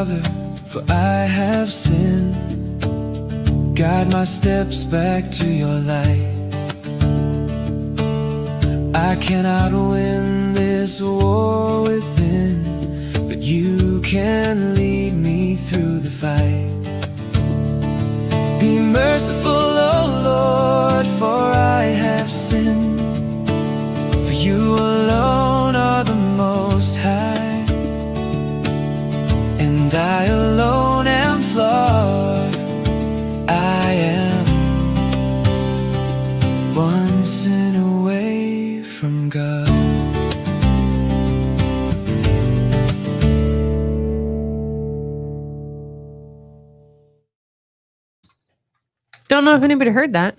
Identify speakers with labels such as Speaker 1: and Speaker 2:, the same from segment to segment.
Speaker 1: Father, for I have sinned. Guide my steps back to your light. I cannot win this war within, but you can lead me through the fight. Be merciful, O Lord, for I have sinned. For you alone are the Most High, and I alone am flawed. I am one sin away from God.
Speaker 2: Don't know if anybody heard that.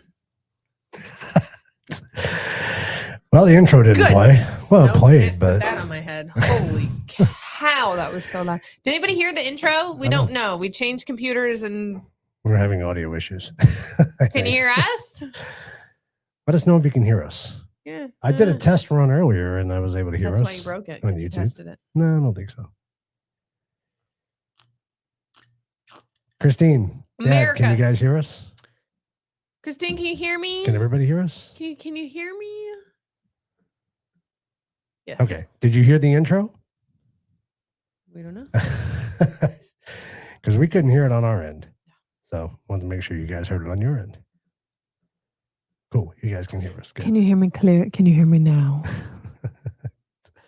Speaker 3: Well, the intro didn't play. Well,
Speaker 2: Nope,
Speaker 3: it played,
Speaker 2: can't put
Speaker 3: but
Speaker 2: that on my head. Holy cow, that was so loud. Did anybody hear the intro? We don't know. We changed computers and
Speaker 3: we're having audio issues.
Speaker 2: can you hear us?
Speaker 3: Let us know if you can hear us.
Speaker 2: Yeah.
Speaker 3: I did a test run earlier and I was able to hear
Speaker 2: That's
Speaker 3: us.
Speaker 2: why you broke it,
Speaker 3: on
Speaker 2: because you
Speaker 3: YouTube.
Speaker 2: tested it.
Speaker 3: No, I don't think so. Christine, Dad,
Speaker 2: America.
Speaker 3: can you guys hear us?
Speaker 2: Christine, can you hear me?
Speaker 3: Can everybody hear us?
Speaker 2: Can you hear me? Yes.
Speaker 3: Okay. Did you hear the intro?
Speaker 2: We don't know.
Speaker 3: Because we couldn't hear it on our end. So wanted to make sure you guys heard it on your end. Cool. You guys can hear us. Good.
Speaker 2: Can you hear me clear? Can you hear me now?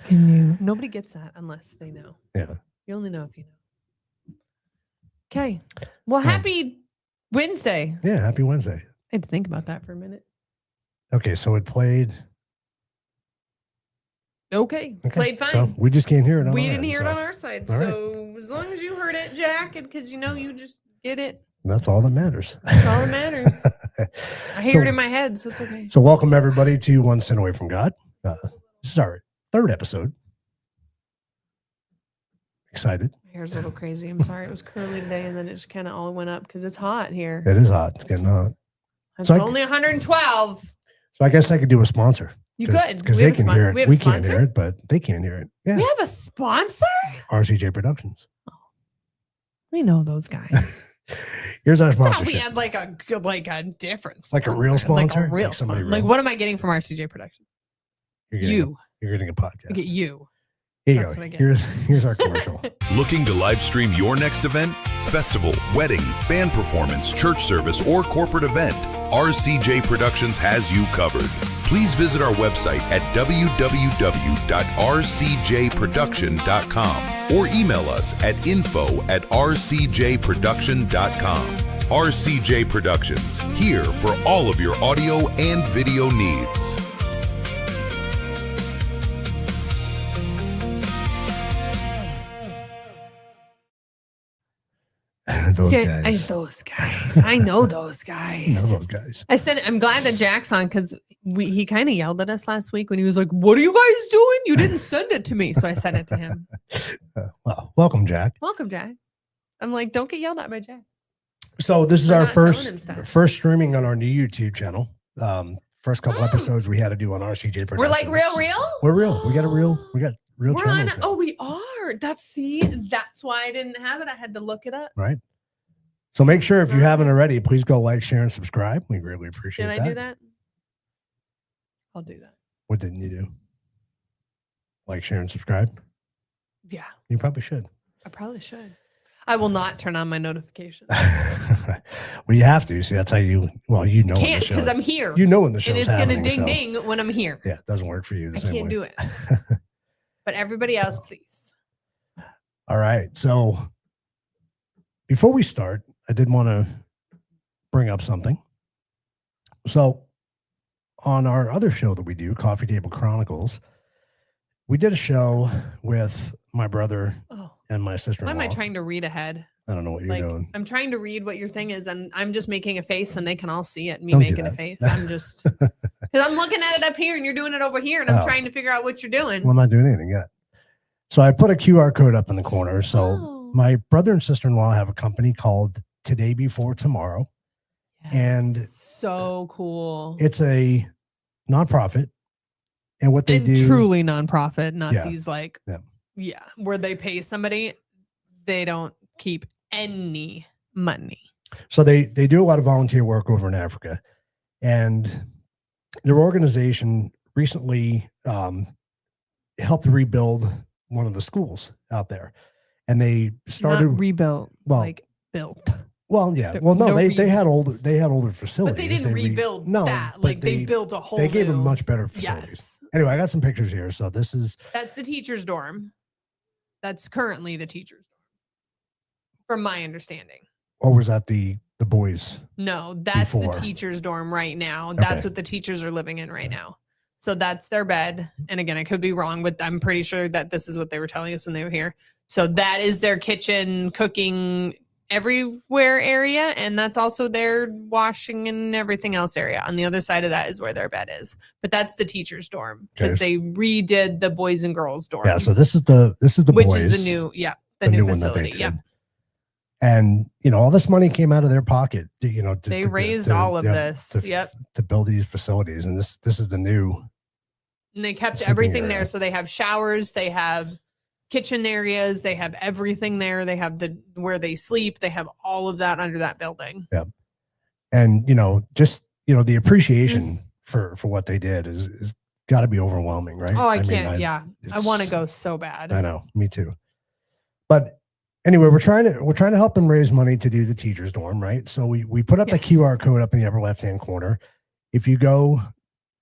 Speaker 2: Can you? Nobody gets that unless they know.
Speaker 3: Yeah.
Speaker 2: You only know if you know. Okay. Well, happy Wednesday.
Speaker 3: Yeah. Happy Wednesday.
Speaker 2: I had to think about that for a minute.
Speaker 3: Okay. So it played.
Speaker 2: Okay. Played fine.
Speaker 3: So we just can't hear it on
Speaker 2: We
Speaker 3: our
Speaker 2: didn't
Speaker 3: end,
Speaker 2: hear it
Speaker 3: so
Speaker 2: on our side.
Speaker 3: All
Speaker 2: So as long as you heard it, Jack, because you know you just get it.
Speaker 3: that's all that matters.
Speaker 2: That's all that matters. I hear
Speaker 3: So-
Speaker 2: it in my head, so it's okay.
Speaker 3: So welcome everybody to One Sin Away from God. This is our third episode. Excited.
Speaker 2: My hair's a little crazy. I'm sorry. It was curly today, and then it just kind of all went up because it's hot here.
Speaker 3: It is hot. It's getting hot.
Speaker 2: It's
Speaker 3: So
Speaker 2: only 112.
Speaker 3: So I guess I could do a sponsor.
Speaker 2: You could.
Speaker 3: Because
Speaker 2: We
Speaker 3: they
Speaker 2: have a
Speaker 3: can
Speaker 2: spon-
Speaker 3: hear it.
Speaker 2: we have a
Speaker 3: We can't
Speaker 2: sponsor?
Speaker 3: hear it, but they can hear it. Yeah.
Speaker 2: We have a sponsor?
Speaker 3: RCJ Productions.
Speaker 2: We know those guys.
Speaker 3: Here's our
Speaker 2: I thought we
Speaker 3: sponsorship.
Speaker 2: had like a different
Speaker 3: Like a real
Speaker 2: sponsor.
Speaker 3: sponsor?
Speaker 2: Like a real
Speaker 3: Like somebody
Speaker 2: sponsor. Like
Speaker 3: real?
Speaker 2: what am I getting from RCJ Productions?
Speaker 3: You're getting a podcast.
Speaker 2: I get you.
Speaker 3: Here you
Speaker 2: That's
Speaker 3: go.
Speaker 2: what I get.
Speaker 3: Here's our commercial.
Speaker 4: Looking to live stream your next event? Festival, wedding, band performance, church service, or corporate event? RCJ Productions has you covered. Please visit our website at www.rcjproduction.com or email us at info@rcjproduction.com. RCJ Productions, here for all of your audio and video needs.
Speaker 3: Those
Speaker 2: See,
Speaker 3: guys.
Speaker 2: those guys. I know those guys.
Speaker 3: You know those guys.
Speaker 2: I said, I'm glad that Jack's on because he kind of yelled at us last week when he was like, "What are you guys doing? You didn't send it to me." So I sent it to him.
Speaker 3: Well, welcome, Jack.
Speaker 2: Welcome, Jack. I'm like, don't get yelled at by Jack.
Speaker 3: So this is
Speaker 2: We're
Speaker 3: our
Speaker 2: not telling him stuff.
Speaker 3: first streaming on our new YouTube channel. First couple episodes we had to do on RCJ Productions.
Speaker 2: We're like real?
Speaker 3: We're real. We got real
Speaker 2: We're on.
Speaker 3: channels now.
Speaker 2: Oh, we are. That's why I didn't have it. I had to look it up.
Speaker 3: Right. So make sure if you haven't already, please go like, share, and subscribe. We really appreciate
Speaker 2: Did
Speaker 3: that.
Speaker 2: I do that? I'll do that.
Speaker 3: What didn't you do? Like, share, and subscribe?
Speaker 2: Yeah,
Speaker 3: You probably should.
Speaker 2: I probably should. I will not turn on my notifications.
Speaker 3: Well, you have to. See, that's how you know.
Speaker 2: Can't because I'm here.
Speaker 3: You know when the show's
Speaker 2: and it's going to
Speaker 3: happening.
Speaker 2: ding ding when I'm here.
Speaker 3: Yeah, it doesn't work for you the
Speaker 2: I
Speaker 3: same
Speaker 2: can't
Speaker 3: way.
Speaker 2: do it. But everybody else, please.
Speaker 3: All right. So before we start, I did want to bring up something. So on our other show that we do, Coffee Table Chronicles, we did a show with my brother
Speaker 2: Oh,
Speaker 3: and my sister-in-law.
Speaker 2: why am I trying to read ahead?
Speaker 3: I don't know what you're doing.
Speaker 2: I'm trying to read what your thing is, and I'm just making a face, and they can all see it. Me
Speaker 3: Don't do
Speaker 2: making a
Speaker 3: that.
Speaker 2: face. I'm just because I'm looking at it up here, and you're doing it over here, and I'm
Speaker 3: Oh.
Speaker 2: trying to figure out what you're doing.
Speaker 3: Well, I'm not doing anything yet. So I put a QR code up in the corner. So
Speaker 2: Oh.
Speaker 3: my brother and sister-in-law have a company called Today Before Tomorrow. and
Speaker 2: so cool.
Speaker 3: It's a nonprofit. And what they
Speaker 2: and
Speaker 3: do
Speaker 2: truly nonprofit, not
Speaker 3: Yeah.
Speaker 2: these like,
Speaker 3: Yeah.
Speaker 2: where they pay somebody. They don't keep any money.
Speaker 3: So they do a lot of volunteer work over in Africa, and their organization recently helped rebuild one of the schools out there, and they started
Speaker 2: Not rebuilt, like built.
Speaker 3: Well, yeah.
Speaker 2: There-
Speaker 3: Well, no,
Speaker 2: no
Speaker 3: they had older facilities.
Speaker 2: But they didn't rebuild that.
Speaker 3: but
Speaker 2: Like they built a whole.
Speaker 3: They gave them
Speaker 2: new-
Speaker 3: much better facilities.
Speaker 2: Yes.
Speaker 3: Anyway, I got some pictures here. So this is
Speaker 2: That's the teacher's dorm. That's currently the teacher's dorm, from my understanding.
Speaker 3: or was that the boys?
Speaker 2: No, that's
Speaker 3: Before.
Speaker 2: the teacher's dorm right now. That's what the teachers are living in right now. So that's their bed. And again, I could be wrong, but I'm pretty sure that this is what they were telling us when they were here. So that is their kitchen, cooking everywhere area. And that's also their washing and everything else area. On the other side of that is where their bed is. But that's the teacher's dorm because they redid the boys and girls dorms.
Speaker 3: Yeah. So this is the
Speaker 2: which
Speaker 3: boys,
Speaker 2: is the new, the new
Speaker 3: one that they
Speaker 2: facility.
Speaker 3: did.
Speaker 2: Yep.
Speaker 3: And all this money came out of their pocket.
Speaker 2: They raised all of this.
Speaker 3: To build these facilities, and this is the new.
Speaker 2: And they kept
Speaker 3: sleeping
Speaker 2: everything
Speaker 3: area.
Speaker 2: there. So they have showers, they have kitchen areas, they have everything there. They have where they sleep. They have all of that under that building.
Speaker 3: Yeah. And just the appreciation for what they did is got to be overwhelming, right?
Speaker 2: Oh, I can't. I want to go so bad.
Speaker 3: I know, me too. But anyway, we're trying to help them raise money to do the teacher's dorm, right? So we put up the QR code up in the upper left-hand corner. If you go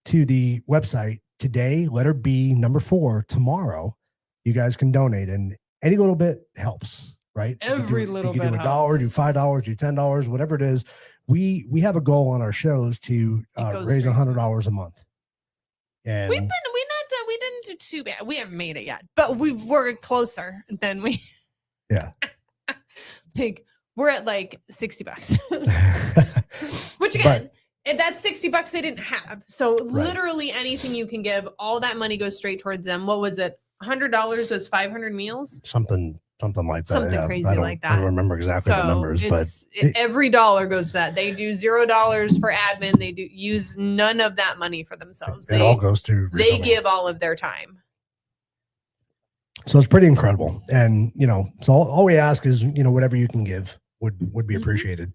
Speaker 3: to the website today, letter B, number 4, tomorrow, you guys can donate, and any little bit helps, right?
Speaker 2: Every little bit
Speaker 3: do $1,
Speaker 2: helps.
Speaker 3: do $5, do $10, whatever it is. We have a goal on our shows to raise $100 a month. And
Speaker 2: we didn't do too bad. We haven't made it yet, but we're closer than we.
Speaker 3: Yeah.
Speaker 2: Like we're at like $60, which again, that's $60 they didn't have. So literally anything you can give, all that money goes straight towards them. What was it? $100 was 500 meals.
Speaker 3: Something like that.
Speaker 2: Something crazy like that.
Speaker 3: I don't remember exactly the numbers, but
Speaker 2: every dollar goes to that. They do $0 for admin. They do use none of that money for themselves.
Speaker 3: It all goes to
Speaker 2: they
Speaker 3: rebuilding.
Speaker 2: give all of their time.
Speaker 3: So it's pretty incredible. And, so all we ask is, whatever you can give would be appreciated.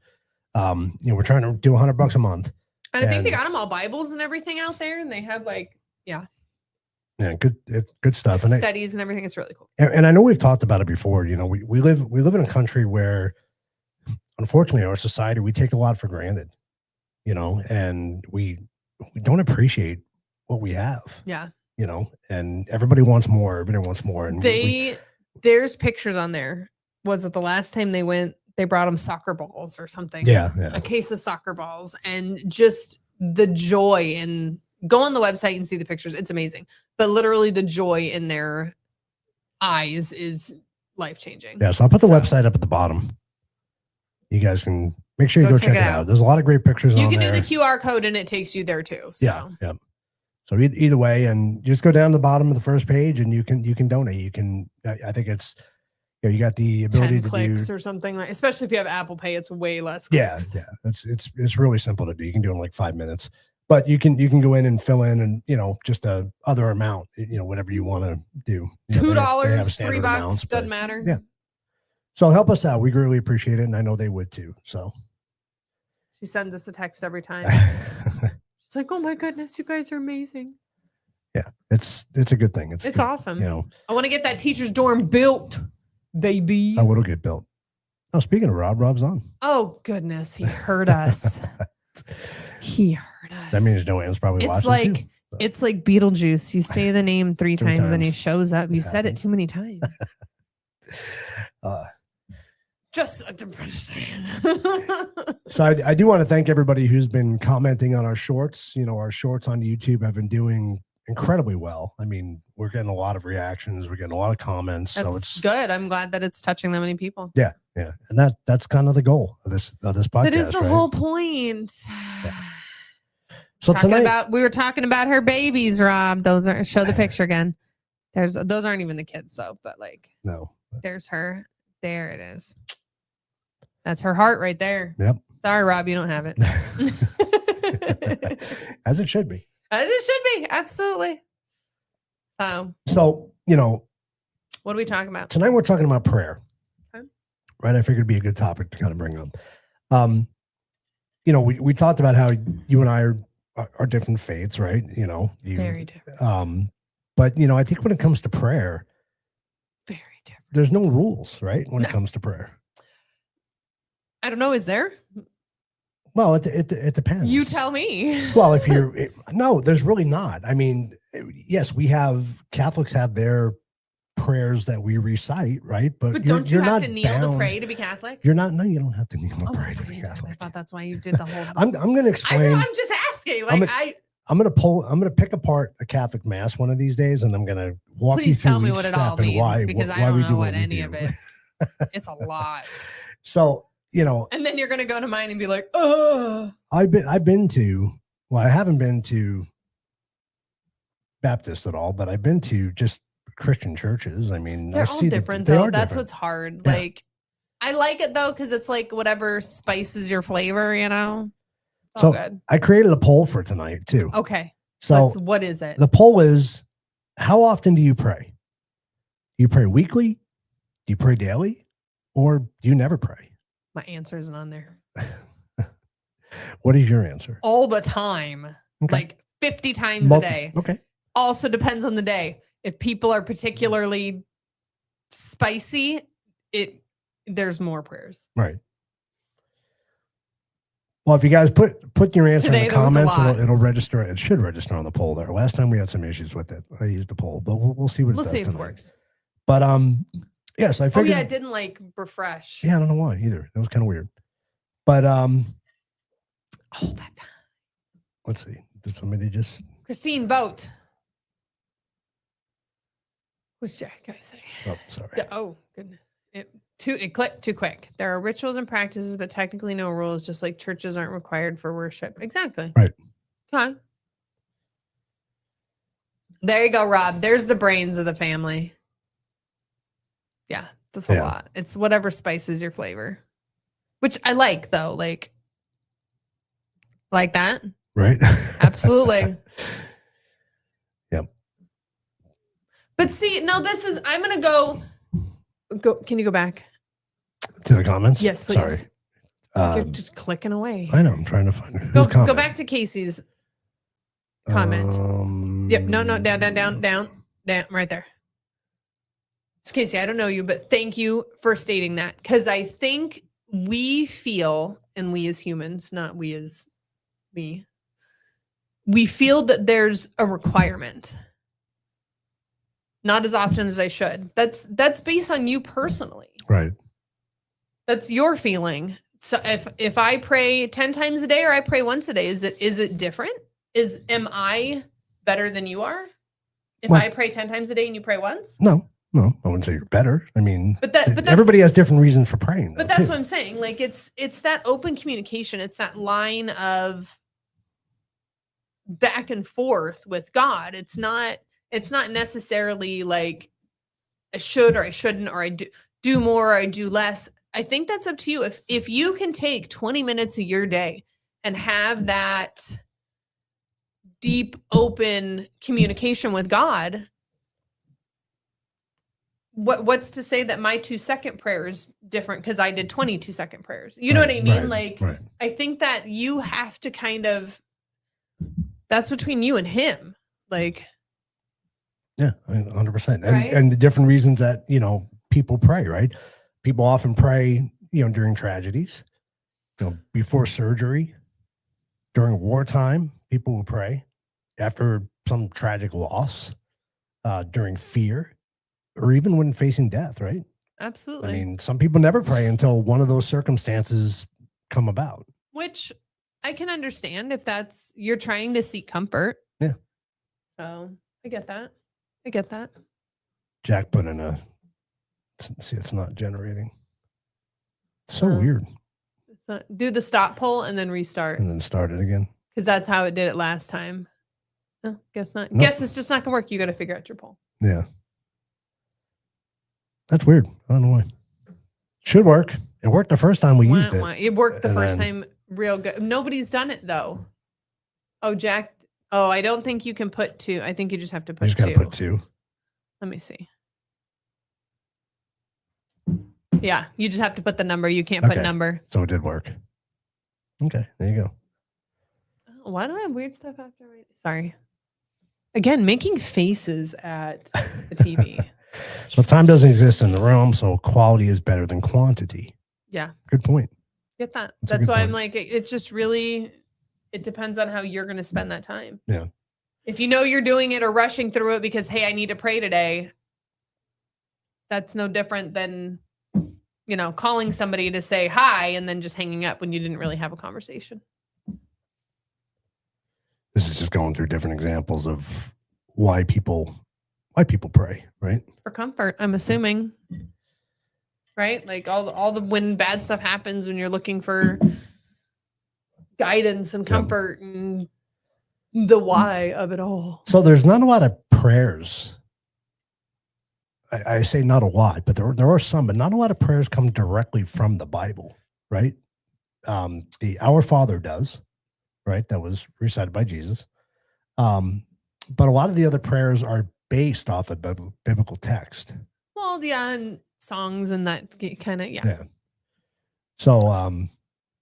Speaker 3: We're trying to do $100 a month.
Speaker 2: And I think they got them all Bibles and everything out there. And they have
Speaker 3: good stuff. And
Speaker 2: studies and everything. It's really cool.
Speaker 3: And I know we've talked about it before. We live in a country where, unfortunately, our society, we take a lot for granted, and we don't appreciate what we have.
Speaker 2: Yeah.
Speaker 3: And everybody wants more. Everybody wants more. And
Speaker 2: there's pictures on there. Was it the last time they went? They brought them soccer balls or something.
Speaker 3: Yeah.
Speaker 2: A case of soccer balls, and just the joy. And go on the website and see the pictures. It's amazing. But literally, the joy in their eyes is life changing.
Speaker 3: Yeah. So I'll put the website up at the bottom. You guys can make sure you go check it out. There's a lot of great pictures on there.
Speaker 2: You can do the QR code and it takes you there too. So.
Speaker 3: Yeah. So either way, and just go down to the bottom of the first page, and you can donate. You can. I think it's you got the ability
Speaker 2: 10
Speaker 3: to
Speaker 2: clicks
Speaker 3: do,
Speaker 2: or something like. Especially if you have Apple Pay, it's way less
Speaker 3: clicks.
Speaker 2: clicks.
Speaker 3: Yeah. It's really simple to do. You can do it in like 5 minutes. But you can go in and fill in, and just a other amount, whatever you want to do.
Speaker 2: $2,
Speaker 3: they have
Speaker 2: $3,
Speaker 3: amounts,
Speaker 2: doesn't matter.
Speaker 3: Yeah. So help us out. We really appreciate it, and I know they would too. So
Speaker 2: she sends us a text every time. She's like, "Oh my goodness, you guys are amazing."
Speaker 3: Yeah, it's a good thing. It's
Speaker 2: good, awesome. I want to get that teacher's dorm built, baby.
Speaker 3: Oh, it'll get built. Oh, speaking of Rob's on.
Speaker 2: Oh goodness, he heard us. He heard us.
Speaker 3: That means Joanne's probably watching too.
Speaker 2: It's like Beetlejuice. You say the name three times and he shows up. You said it too many times. Just saying.
Speaker 3: So I do want to thank everybody who's been commenting on our shorts. Our shorts on YouTube have been doing incredibly well. I mean, we're getting a lot of reactions. We're getting a lot of comments.
Speaker 2: That's
Speaker 3: so it's
Speaker 2: good. I'm glad that it's touching that many people.
Speaker 3: Yeah. And that's kind of the goal of this podcast.
Speaker 2: That is the whole point.
Speaker 3: Yeah. So tonight
Speaker 2: we were talking about her babies, Rob. Show the picture again. Those aren't even the kids, but
Speaker 3: no.
Speaker 2: There's her. There it is. That's her heart right there.
Speaker 3: Yep.
Speaker 2: Sorry, Rob, you don't have it.
Speaker 3: As it should be.
Speaker 2: As it should be. Absolutely.
Speaker 3: So,
Speaker 2: what are we talking about?
Speaker 3: Tonight we're talking about prayer.
Speaker 2: Okay.
Speaker 3: right? I figured it'd be a good topic to kind of bring up. We talked about how you and I are different faiths, right?
Speaker 2: Very different.
Speaker 3: But I think when it comes to prayer,
Speaker 2: Very different.
Speaker 3: there's no rules, right? When it comes to prayer.
Speaker 2: I don't know. Is there?
Speaker 3: Well, it depends.
Speaker 2: You tell me.
Speaker 3: Well, no, there's really not. I mean, yes, Catholics have their prayers that we recite, right?
Speaker 2: But don't you have to kneel to pray to be Catholic?
Speaker 3: No, you don't have to kneel to pray to be Catholic.
Speaker 2: I thought that's why you did the whole.
Speaker 3: I'm going to explain.
Speaker 2: I'm just asking.
Speaker 3: I'm going to pick apart a Catholic mass one of these days, and I'm going to walk you through.
Speaker 2: Please tell me
Speaker 3: each
Speaker 2: what it
Speaker 3: step
Speaker 2: all
Speaker 3: and
Speaker 2: means, because I don't know what any
Speaker 3: do.
Speaker 2: of it. It's a lot.
Speaker 3: So,
Speaker 2: and then you're going to go to mine and be like, oh.
Speaker 3: I haven't been to Baptist at all, but I've been to just Christian churches. I mean,
Speaker 2: they're all different though. That's what's hard. Yeah. Like, I like it though, because it's like whatever spices your flavor,
Speaker 3: So
Speaker 2: good.
Speaker 3: I created a poll for tonight too.
Speaker 2: Okay.
Speaker 3: So
Speaker 2: what is it?
Speaker 3: The poll is, how often do you pray? Do you pray weekly? Do you pray daily? Or do you never pray?
Speaker 2: My answer isn't on there.
Speaker 3: What is your answer?
Speaker 2: All the time.
Speaker 3: Okay.
Speaker 2: Like 50 times a day.
Speaker 3: Okay.
Speaker 2: Also depends on the day. If people are particularly spicy, there's more prayers.
Speaker 3: Right. Well, if you guys put your answer in the comments, it'll register. It should register on the poll there. Last time we had some issues with it. I used the poll, but we'll see what it does.
Speaker 2: We'll see if
Speaker 3: tonight.
Speaker 2: it works.
Speaker 3: But yes, I figured.
Speaker 2: Oh yeah, it didn't refresh.
Speaker 3: Yeah, I don't know why either. It was kind of weird. But
Speaker 2: hold that time.
Speaker 3: Let's see. Did somebody just
Speaker 2: Christine vote? What's Jack gotta say?
Speaker 3: Oh, sorry.
Speaker 2: Oh, goodness. It clicked too quick. There are rituals and practices, but technically no rules, just like churches aren't required for worship. Exactly.
Speaker 3: Right.
Speaker 2: Okay. There you go, Rob. There's the brains of the family. Yeah, that's a lot. It's whatever spices your flavor, which I like though. Like that.
Speaker 3: Right.
Speaker 2: Absolutely.
Speaker 3: Yep.
Speaker 2: But see, no, I'm going to go. Can you go back
Speaker 3: to the comments?
Speaker 2: Yes, please.
Speaker 3: Sorry.
Speaker 2: You're just clicking away.
Speaker 3: I know. I'm trying to find it.
Speaker 2: Go back to Casey's comment. Yep. No, down, right there. So Casey, I don't know you, but thank you for stating that, because I think we feel, and we as humans, not we as me, we feel that there's a requirement. Not as often as I should. That's based on you personally.
Speaker 3: Right.
Speaker 2: That's your feeling. So if I pray 10 times a day or I pray once a day, is it different? Am I better than you are? If I pray 10 times a day and you pray once?
Speaker 3: No, I wouldn't say you're better. I mean, but
Speaker 2: everybody
Speaker 3: has different reasons for praying.
Speaker 2: But that's what I'm saying. Like it's that open communication. It's that line of back and forth with God. It's not necessarily like I should or I shouldn't, or I do more or I do less. I think that's up to you. If you can take 20 minutes of your day and have that deep, open communication with God, what's to say that my 2-second prayer is different because I did 22-second prayers? You know what I mean? Right. I think that you have to that's between you and him. Like,
Speaker 3: yeah, 100%.
Speaker 2: Right?
Speaker 3: And the different reasons that, people pray, right? People often pray, during tragedies, before surgery, during wartime, people will pray after some tragic loss, during fear, or even when facing death, right?
Speaker 2: Absolutely.
Speaker 3: I mean, some people never pray until one of those circumstances come about.
Speaker 2: Which I can understand if you're trying to seek comfort.
Speaker 3: Yeah.
Speaker 2: So I get that.
Speaker 3: Jack put in it's not generating. It's so weird.
Speaker 2: It's not, do the stop poll and then restart.
Speaker 3: And then start it again.
Speaker 2: Because that's how it did it last time. Oh, guess not.
Speaker 3: Nope.
Speaker 2: Guess it's just not gonna work. You got to figure out your poll.
Speaker 3: Yeah. That's weird. I don't know why. Should work. It worked the first time we used it.
Speaker 2: It worked the first time real good. Nobody's done it though. Oh, Jack. Oh, I don't think you can put 2. I think you just have to put 2.
Speaker 3: You just got to put 2.
Speaker 2: Let me see. Yeah, you just have to put the number. You can't put
Speaker 3: Okay.
Speaker 2: number.
Speaker 3: So it did work. Okay, there you go.
Speaker 2: Why do I have weird stuff after? Sorry. Again, making faces at the TV.
Speaker 3: So time doesn't exist in the realm, so quality is better than quantity.
Speaker 2: Yeah.
Speaker 3: Good point.
Speaker 2: Get that.
Speaker 3: That's a
Speaker 2: That's
Speaker 3: good
Speaker 2: why I'm
Speaker 3: point.
Speaker 2: like, it just really, it depends on how you're going to spend that time.
Speaker 3: Yeah.
Speaker 2: If you know you're doing it or rushing through it because, hey, I need to pray today, that's no different than, you know, calling somebody to say hi and then just hanging up when you didn't really have a conversation.
Speaker 3: This is just going through different examples of why people pray, right?
Speaker 2: For comfort, I'm assuming. Right? Like all the when bad stuff happens, when you're looking for guidance and comfort and the why of it all.
Speaker 3: So there's not a lot of prayers. I say not a lot, but there are some, but not a lot of prayers come directly from the Bible, right? The Our Father does, right? That was recited by Jesus. But a lot of the other prayers are based off of biblical text.
Speaker 2: Well, yeah, and songs and that kind of, yeah.
Speaker 3: So,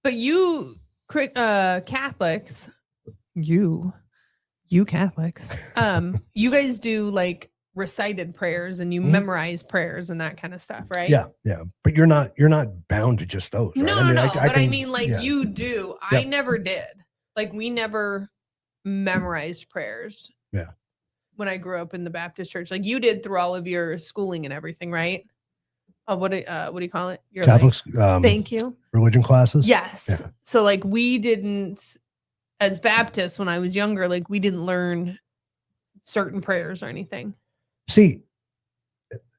Speaker 2: But you Catholics, you Catholics, you guys do like recited prayers and you memorize prayers and that kind of stuff, right?
Speaker 3: yeah. But you're not bound to just those, right?
Speaker 2: No, I mean, like
Speaker 3: yeah.
Speaker 2: you do. I never did. Like we never memorized prayers.
Speaker 3: Yeah.
Speaker 2: When I grew up in the Baptist church, like you did through all of your schooling and everything, right? What do you call it? Your
Speaker 3: Catholics.
Speaker 2: Thank you.
Speaker 3: Religion classes.
Speaker 2: Yes.
Speaker 3: Yeah.
Speaker 2: So like we didn't, as Baptists when I was younger, like we didn't learn certain prayers or anything.
Speaker 3: See,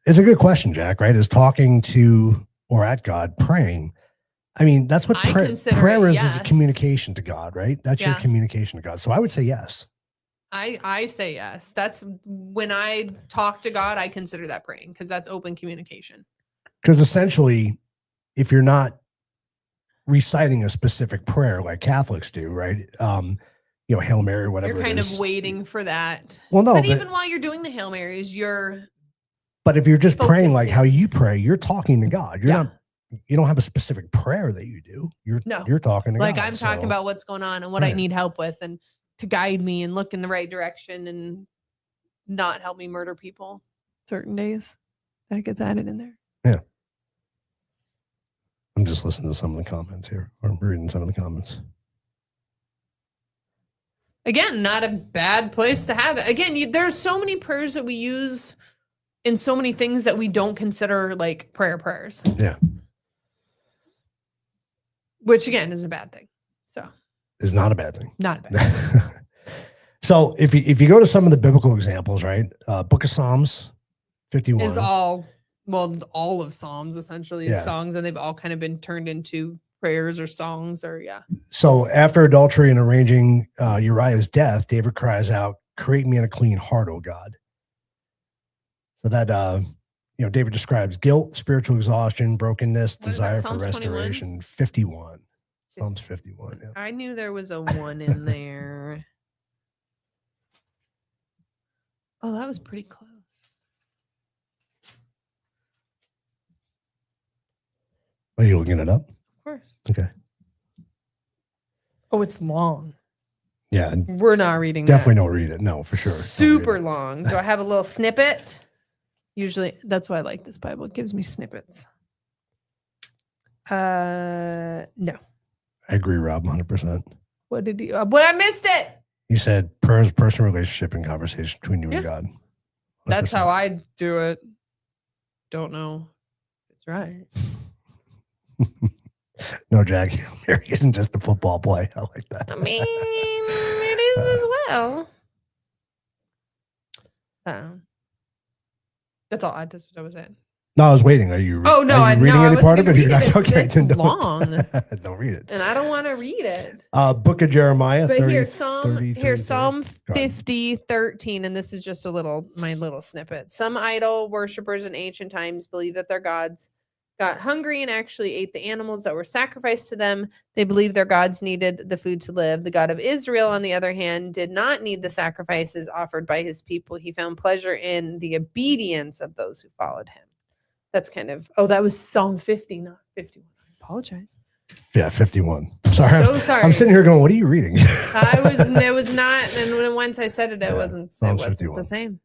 Speaker 3: it's a good question, Jack, right? Is talking to or at God, praying. I mean, that's what prayer is a communication to God, right? That's your communication to God. So I would say yes.
Speaker 2: I say yes. That's when I talk to God, I consider that praying because that's open communication.
Speaker 3: Because essentially, if you're not reciting a specific prayer like Catholics do, right? You know, Hail Mary or whatever.
Speaker 2: You're kind of waiting for that.
Speaker 3: Well, no,
Speaker 2: but even while you're doing the Hail Marys,
Speaker 3: But if you're just praying like
Speaker 2: focusing.
Speaker 3: how you pray, you're talking to God. You're not. You don't have a specific prayer that you do. You're talking to
Speaker 2: like
Speaker 3: God.
Speaker 2: I'm talking about what's going on and what I need help with, and to guide me and look in the right direction and not help me murder people certain days. That gets added in there.
Speaker 3: Yeah. I'm just listening to some of the comments here. Or reading some of the comments.
Speaker 2: Again, not a bad place to have it. Again, there's so many prayers that we use in so many things that we don't consider like prayers.
Speaker 3: Yeah.
Speaker 2: Which again is a bad thing. So
Speaker 3: is not a bad thing.
Speaker 2: Not a bad thing.
Speaker 3: So if you go to some of the biblical examples, right? Book of Psalms 51
Speaker 2: is all of Psalms essentially is songs, and they've all kind of been turned into prayers or songs or
Speaker 3: So after adultery and arranging Uriah's death, David cries out, "Create me in a clean heart, O God." So that David describes guilt, spiritual exhaustion, brokenness, desire for restoration. 51. Psalms 51. Yeah.
Speaker 2: I knew there was a 1 in there. Oh, that was pretty close.
Speaker 3: Are you looking it up?
Speaker 2: Of course.
Speaker 3: Okay.
Speaker 2: Oh, it's long.
Speaker 3: Yeah.
Speaker 2: We're not reading
Speaker 3: Definitely
Speaker 2: that.
Speaker 3: don't read it. No, for sure.
Speaker 2: Super long. Do I have a little snippet? Usually, that's why I like this Bible. It gives me snippets. No.
Speaker 3: I agree, Rob, 100%.
Speaker 2: What did he? But I missed it.
Speaker 3: He said prayer is a personal relationship and conversation between you and God. 100%.
Speaker 2: That's how I do it. Don't know. It's right.
Speaker 3: No, Jack, Mary isn't just a football play. I like that.
Speaker 2: I mean, it is as well. That's all. That's what I was saying.
Speaker 3: No, I was waiting. Are you?
Speaker 2: Oh no,
Speaker 3: are you reading any part of it? You're not okay.
Speaker 2: It's long.
Speaker 3: Don't read it.
Speaker 2: And I don't want to read it.
Speaker 3: Book of Jeremiah.
Speaker 2: But
Speaker 3: 30,
Speaker 2: here,
Speaker 3: 30,
Speaker 2: Psalm 50:13, and this is just my little snippet. Some idol worshippers in ancient times believed that their gods got hungry and actually ate the animals that were sacrificed to them. They believed their gods needed the food to live. The God of Israel, on the other hand, did not need the sacrifices offered by his people. He found pleasure in the obedience of those who followed him. That's kind of, oh, that was Psalm 50, not 51. I apologize.
Speaker 3: Yeah, 51. Sorry.
Speaker 2: So sorry.
Speaker 3: I'm sitting here going, what are you reading?
Speaker 2: It was not, and once I said it, it wasn't
Speaker 3: Psalms
Speaker 2: the
Speaker 3: 51.
Speaker 2: same.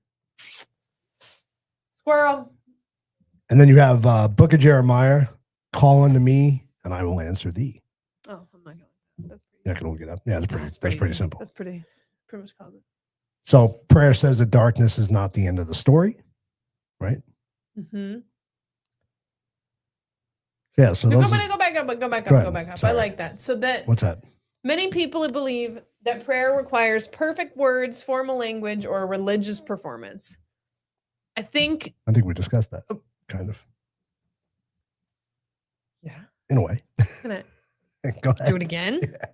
Speaker 2: Squirrel.
Speaker 3: And then you have Book of Jeremiah, call unto me, and I will answer thee.
Speaker 2: Oh, I'm not going. That's pretty.
Speaker 3: Yeah, I can look it up. Yeah, that's pretty simple.
Speaker 2: That's pretty much common.
Speaker 3: So prayer says that darkness is not the end of the story, right?
Speaker 2: Mm-hmm.
Speaker 3: Yeah. So
Speaker 2: Go
Speaker 3: those
Speaker 2: back up.
Speaker 3: ahead.
Speaker 2: Go back up.
Speaker 3: Sorry.
Speaker 2: I like that. So that
Speaker 3: what's that?
Speaker 2: many people believe that prayer requires perfect words, formal language, or a religious performance. I think
Speaker 3: we discussed that, kind of.
Speaker 2: Yeah.
Speaker 3: In a way.
Speaker 2: Can I
Speaker 3: Go ahead.
Speaker 2: do it again?
Speaker 3: Yeah.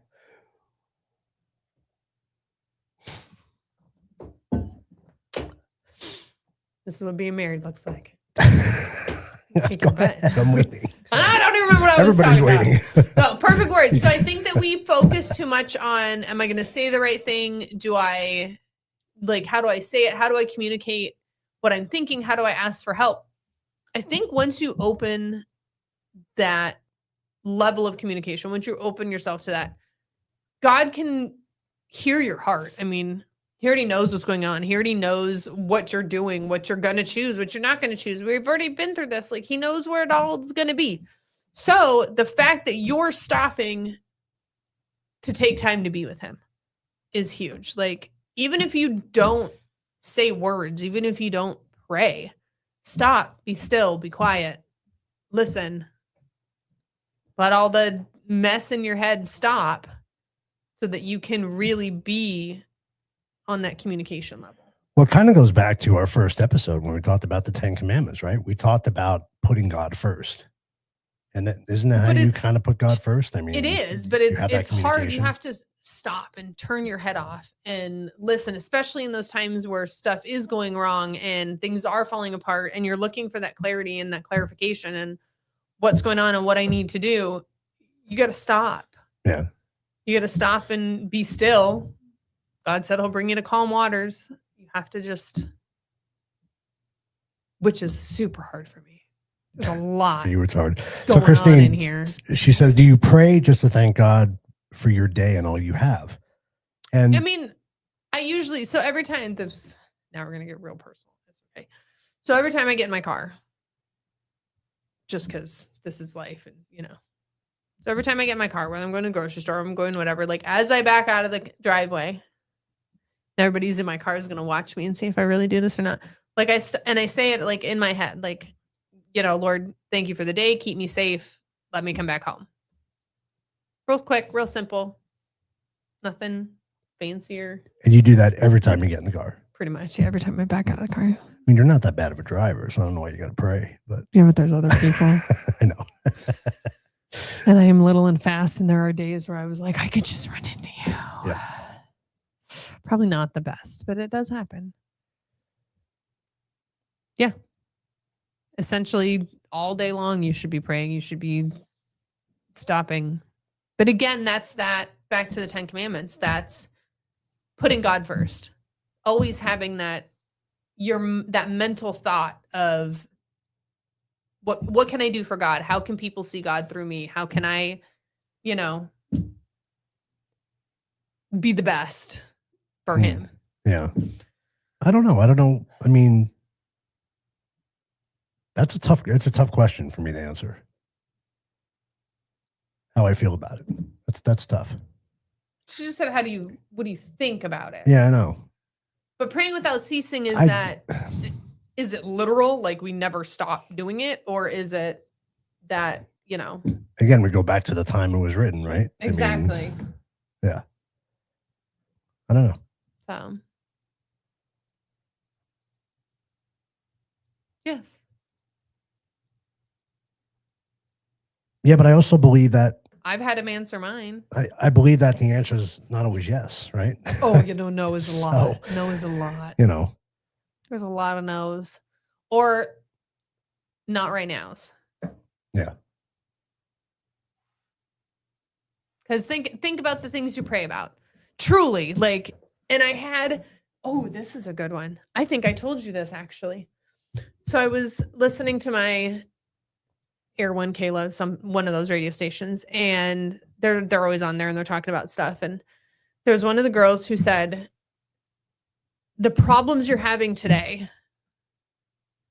Speaker 2: This is what being married looks like.
Speaker 3: Go ahead. I'm waiting.
Speaker 2: I don't even remember what I was
Speaker 3: Everybody's
Speaker 2: talking
Speaker 3: waiting.
Speaker 2: about. Oh, perfect words. So I think that we focus too much on, am I going to say the right thing? How do I say it? How do I communicate what I'm thinking? How do I ask for help? I think once you open that level of communication, once you open yourself to that, God can hear your heart. I mean, he already knows what's going on. He already knows what you're doing, what you're going to choose, what you're not going to choose. We've already been through this. Like, he knows where it all is going to be. So the fact that you're stopping to take time to be with him is huge. Like, even if you don't say words, even if you don't pray, stop, be still, be quiet, listen, let all the mess in your head stop so that you can really be on that communication level.
Speaker 3: Well, it kind of goes back to our first episode when we talked about the 10 Commandments, right? We talked about putting God first. And isn't that how you kind of put God first? I mean,
Speaker 2: it is, but it's hard. You have to stop and turn your head off and listen, especially in those times where stuff is going wrong and things are falling apart and you're looking for that clarity and that clarification and what's going on and what I need to do. You got to stop.
Speaker 3: Yeah.
Speaker 2: You got to stop and be still. God said he'll bring you to calm waters. You have to just, which is super hard for me. There's a lot.
Speaker 3: For you, it's hard.
Speaker 2: So
Speaker 3: Christine,
Speaker 2: in here.
Speaker 3: She says, do you pray just to thank God for your day and all you have? And
Speaker 2: I mean, I usually, so every time this, now we're going to get real personal. That's okay. So every time I get in my car, just because this is life and, so every time I get in my car, whether I'm going to the grocery store, I'm going whatever, like as I back out of the driveway, everybody's in my car is going to watch me and see if I really do this or not. Like I say it like in my head, like, Lord, thank you for the day. Keep me safe. Let me come back home. Real quick, real simple. Nothing fancier.
Speaker 3: And you do that every time you get in the car?
Speaker 2: Pretty much. Yeah, every time I back out of the car.
Speaker 3: I mean, you're not that bad of a driver, so I don't know why you got to pray. But
Speaker 2: yeah, but there's other people.
Speaker 3: I know.
Speaker 2: And I am little and fast, and there are days where I was like, I could just run into you.
Speaker 3: Yeah.
Speaker 2: Probably not the best, but it does happen. Yeah. Essentially, all day long, you should be praying. You should be stopping. But again, that's that back to the 10 Commandments. That's putting God first. Always having that mental thought of what can I do for God? How can people see God through me? How can I, be the best for him?
Speaker 3: Yeah. I don't know. I mean, it's a tough question for me to answer. How I feel about it. That's tough.
Speaker 2: She just said, what do you think about it?
Speaker 3: Yeah, I know.
Speaker 2: But praying without ceasing is it literal? Like we never stop doing it? Or is it that,
Speaker 3: Again, we go back to the time it was written, right?
Speaker 2: Exactly.
Speaker 3: I mean, yeah. I don't know.
Speaker 2: So. Yes.
Speaker 3: Yeah, but I also believe that
Speaker 2: I've had him answer mine.
Speaker 3: I believe that the answer is not always yes, right?
Speaker 2: Oh, no is a lot. No is a lot. There's a lot of no's. Or not right now's.
Speaker 3: Yeah.
Speaker 2: Because think about the things you pray about. Truly, and I had, this is a good one. I think I told you this actually. So So I was listening to my Air One Kayla, one of those radio stations, and they're always on there and they're talking about stuff. And there was one of the girls who said, the problems you're having today,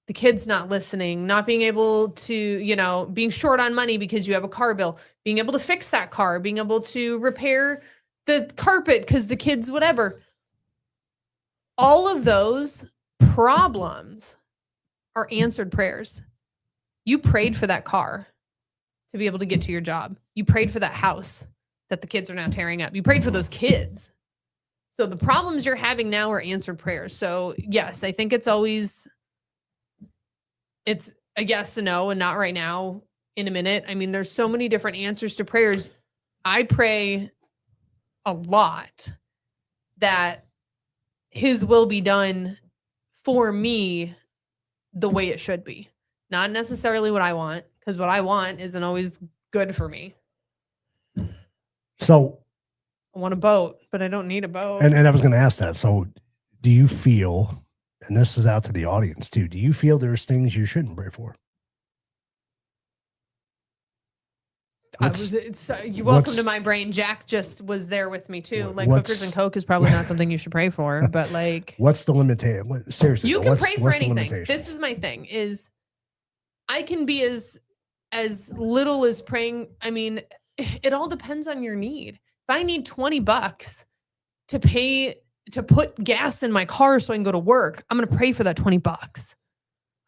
Speaker 2: the kids not listening, not being able to, being short on money because you have a car bill, being able to fix that car, being able to repair the carpet because the kids, whatever. All of those problems are answered prayers. You prayed for that car to be able to get to your job. You prayed for that house that the kids are now tearing up. You prayed for those kids. So the problems you're having now are answered prayers. So yes, I think it's a yes and no, and not right now, in a minute. I mean, there's so many different answers to prayers. I pray a lot that his will be done for me the way it should be. Not necessarily what I want, because what I want isn't always good for me.
Speaker 3: So
Speaker 2: I want a boat, but I don't need a boat.
Speaker 3: And I was going to ask that. So do you feel, and this is out to the audience too, do you feel there's things you shouldn't pray for?
Speaker 2: You're welcome to my brain. Jack just was there with me too. Like hookers and coke is probably not something you should pray for, but like,
Speaker 3: what's the limitation? Seriously,
Speaker 2: you can pray for anything. This is my thing: is I can be as little as praying. I mean, it all depends on your need. If I need $20 to put gas in my car so I can go to work, I'm going to pray for that $20.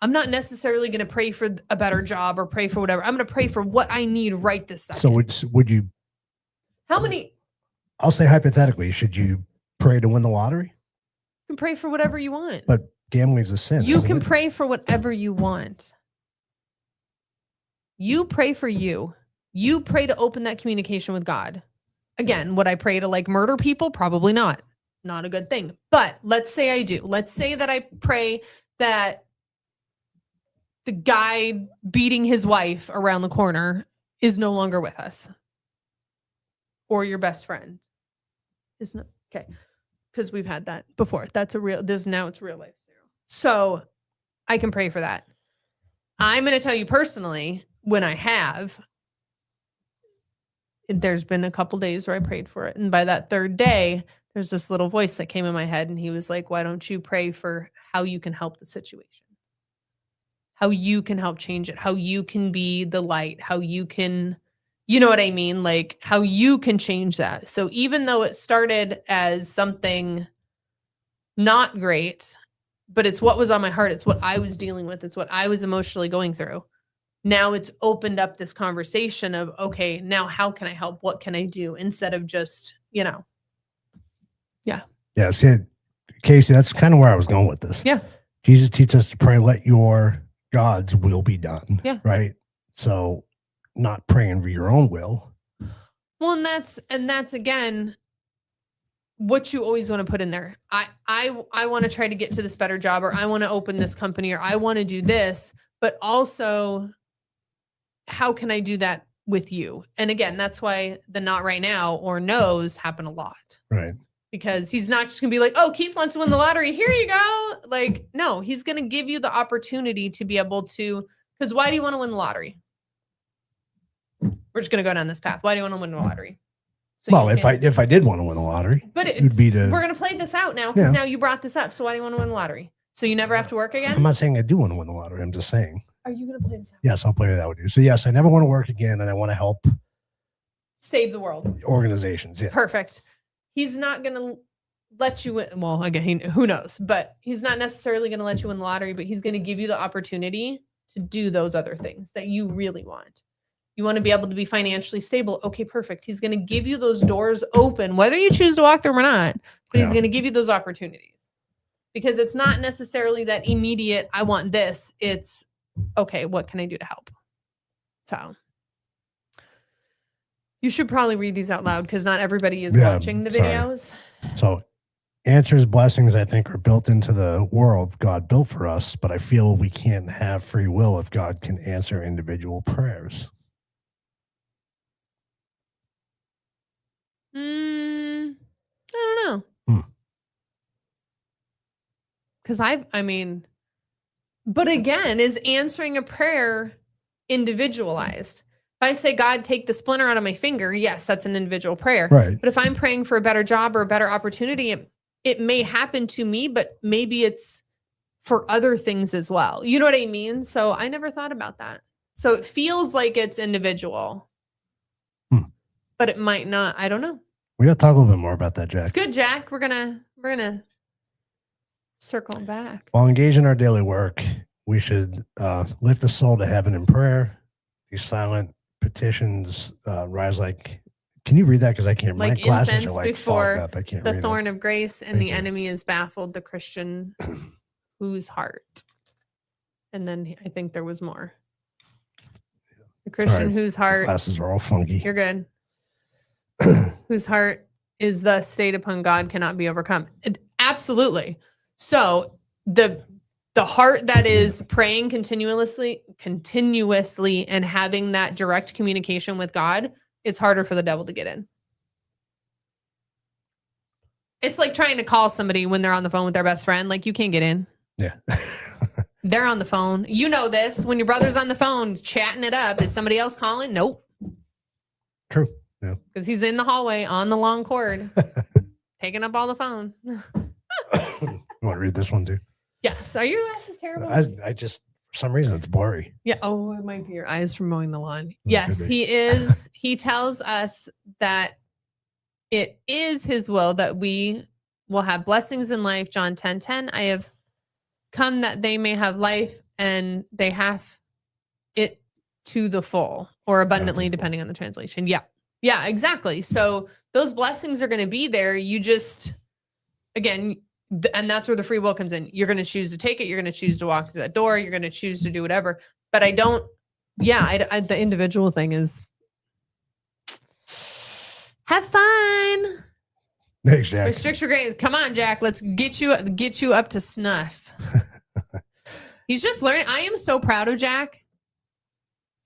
Speaker 2: I'm not necessarily going to pray for a better job or pray for whatever. I'm going to pray for what I need right this second.
Speaker 3: So would you?
Speaker 2: How many?
Speaker 3: I'll say hypothetically, should you pray to win the lottery?
Speaker 2: You can pray for whatever you want.
Speaker 3: But gambling is a sin.
Speaker 2: You can pray for whatever you want. You pray for you. You pray to open that communication with God. Again, would I pray to like murder people? Probably not. Not a good thing. But let's say I do. Let's say that I pray that the guy beating his wife around the corner is no longer with us. Or your best friend is not. Okay. Because we've had that before. Now it's real life. So I can pray for that. I'm going to tell you personally, when I have, there's been a couple days where I prayed for it. And by that third day, there's this little voice that came in my head and he was like, why don't you pray for how you can help the situation? How you can help change it, how you can be the light, how you can, you know what I mean? Like how you can change that. So even though it started as something not great, but it's what was on my heart. It's what I was dealing with. It's what I was emotionally going through. Now it's opened up this conversation of, okay, now how can I help? What can I do? Instead of just, Yeah.
Speaker 3: Yeah. See, Casey, that's kind of where I was going with this.
Speaker 2: Yeah.
Speaker 3: Jesus teaches us to pray, let your God's will be done.
Speaker 2: Yeah.
Speaker 3: Right. So not praying for your own will.
Speaker 2: Well, and that's again, what you always want to put in there. I want to try to get to this better job, or I want to open this company, or I want to do this, but also how can I do that with you? And again, that's why the not right now or no's happen a lot.
Speaker 3: Right.
Speaker 2: Because he's not just going to be like, oh, Keith wants to win the lottery. Here you go. Like, no, he's going to give you the opportunity to be able to, because why do you want to win the lottery? We're just going to go down this path. Why do you want to win the lottery? So
Speaker 3: well, if I did want to win the lottery,
Speaker 2: but
Speaker 3: it would be to.
Speaker 2: We're going to play this out now because now you brought this up. So why do you want to win the lottery? So you never have to work again?
Speaker 3: I'm not saying I do want to win the lottery. I'm just saying.
Speaker 2: Are you going to play this out?
Speaker 3: Yes, I'll play that with you. So yes, I never want to work again, and I want to help
Speaker 2: save the world.
Speaker 3: Organizations. Yeah.
Speaker 2: Perfect. He's not going to let you win. Well, again, who knows? But he's not necessarily going to let you win the lottery, but he's going to give you the opportunity to do those other things that you really want. You want to be able to be financially stable. Okay, perfect. He's going to give you those doors open, whether you choose to walk through them or not, but he's going to give you those opportunities. Because it's not necessarily that immediate, I want this. It's, okay, what can I do to help? So you should probably read these out loud because not everybody is watching the videos.
Speaker 3: So answers, blessings, I think, are built into the world God built for us, but I feel we can't have free will if God can answer individual prayers.
Speaker 2: I don't know. Because But again, is answering a prayer individualized? If I say, God, take the splinter out of my finger, yes, that's an individual prayer.
Speaker 3: Right.
Speaker 2: But if I'm praying for a better job or a better opportunity, it may happen to me, but maybe it's for other things as well. You know what I mean? So I never thought about that. So it feels like it's individual, but it might not. I don't know.
Speaker 3: We got to talk a little bit more about that, Jack.
Speaker 2: It's good, Jack. We're gonna circle back.
Speaker 3: While engaged in our daily work, we should lift the soul to heaven in prayer. These silent petitions rise like. Can you read that? Because I can't.
Speaker 2: Like
Speaker 3: my glasses
Speaker 2: incense
Speaker 3: are like
Speaker 2: before
Speaker 3: fogged up. I can't
Speaker 2: the
Speaker 3: read
Speaker 2: thorn
Speaker 3: it.
Speaker 2: of grace, and
Speaker 3: Thank
Speaker 2: the
Speaker 3: you.
Speaker 2: enemy is baffled. The Christian whose heart. And then I think there was more. The Christian
Speaker 3: Sorry,
Speaker 2: whose heart.
Speaker 3: Glasses are all funky.
Speaker 2: You're good. Whose heart is thus stayed upon God cannot be overcome. Absolutely. So the heart that is praying continuously and having that direct communication with God, it's harder for the devil to get in. It's like trying to call somebody when they're on the phone with their best friend. Like, you can't get in.
Speaker 3: Yeah.
Speaker 2: They're on the phone. You know this. When your brother's on the phone chatting it up, is somebody else calling? Nope.
Speaker 3: True. Yeah.
Speaker 2: Because he's in the hallway on the long cord, taking up all the phone.
Speaker 3: You want to read this one too?
Speaker 2: Yes. Are your glasses terrible?
Speaker 3: I just, for some reason, it's blurry.
Speaker 2: Yeah. Oh, it might be your eyes from mowing the lawn.
Speaker 3: It
Speaker 2: Yes,
Speaker 3: could be.
Speaker 2: he is. He tells us that it is his will that we will have blessings in life. John 10:10. I have come that they may have life and they have it to the full or abundantly, depending on the translation. Yeah. Yeah, exactly. So those blessings are going to be there. You just, again, and that's where the free will comes in. You're going to choose to take it. You're going to choose to walk through that door. You're going to choose to do whatever. But I don't, I the individual thing is have fun.
Speaker 3: Thanks, Jack.
Speaker 2: Restrict your grades. Come on, Jack. Let's get you up to snuff. He's just learning. I am so proud of Jack.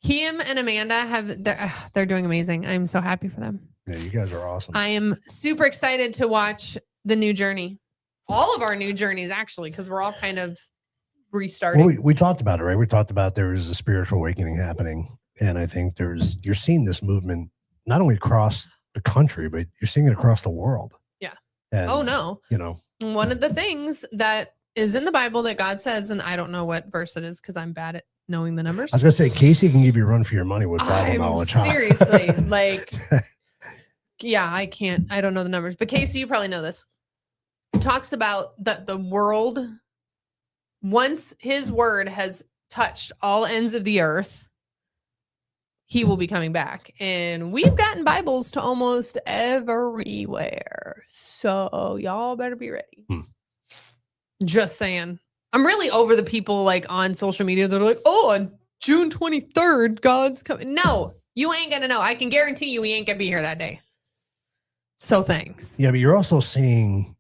Speaker 2: Him and Amanda they're doing amazing. I'm so happy for them.
Speaker 3: Yeah, you guys are awesome.
Speaker 2: I am super excited to watch the new journey. All of our new journeys, actually, because we're all kind of restarting.
Speaker 3: Well, we talked about it, right? We talked about there was a spiritual awakening happening. And I think you're seeing this movement not only across the country, but you're seeing it across the world.
Speaker 2: Yeah.
Speaker 3: And,
Speaker 2: Oh, no.
Speaker 3: You know,
Speaker 2: One of the things that is in the Bible that God says, and I don't know what verse it is because I'm bad at knowing the numbers.
Speaker 3: I was going to say, Casey can give you a run for your money with Bible knowledge. Huh?
Speaker 2: Seriously, like, yeah, I can't. I don't know the numbers. But Casey, you probably know this. It talks about that the world, once his word has touched all ends of the earth, he will be coming back. And we've gotten Bibles to almost everywhere. So y'all better be ready. Just saying. I'm really over the people like on social media that are like, oh, on June 23rd, God's coming. No, you ain't going to know. I can guarantee you he ain't going to be here that day. So thanks.
Speaker 3: Yeah, but you're also seeing